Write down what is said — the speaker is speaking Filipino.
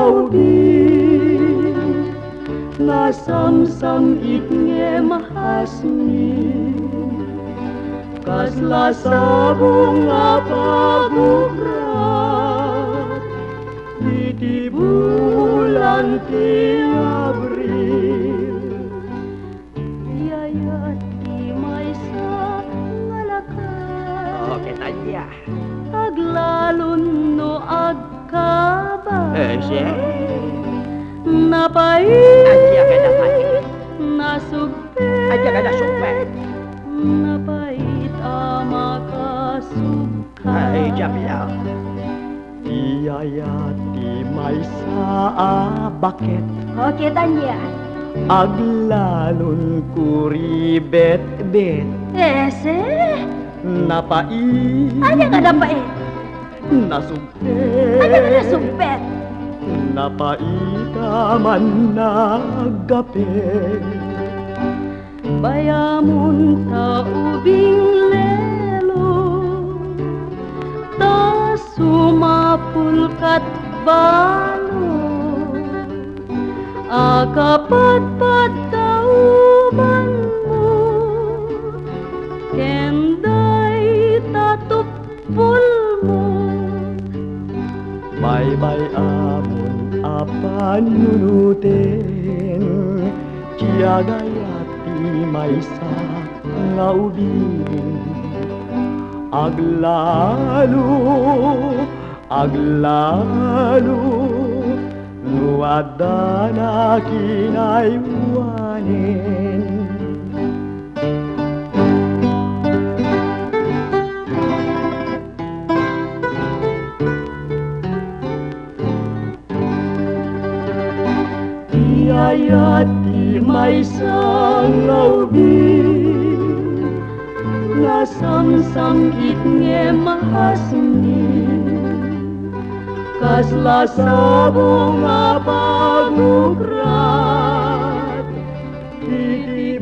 ngaubing nasamsam itngem hasmin kasla sa bunga pabukrat iti bulan ti Abril yayat ti maysa ngalakat Tanya. aglalon no agkaba Siya? napait Aja ka na pait. nasugpet Aja ka na sukpet. napait amakasuka Ay, jam lang. iyayat ti maysa bakit Oke, Tanya. aglalon kuribet-bet Ese? napait Aja ka dapat eh. nasugpet Aja ka nasumpet. napaita man nagapit bayamun ta ubing lelo ta sumapulkat balo akapat-pat tauban mo kenday tatupul mo bye-bye amon apan nunutin tiagayati maysa ngaubing aglalu nuadda na kinaywanin iyayati maysa ngaubing nasamsam itngem hasmin kasla sa bunga pagukrat iti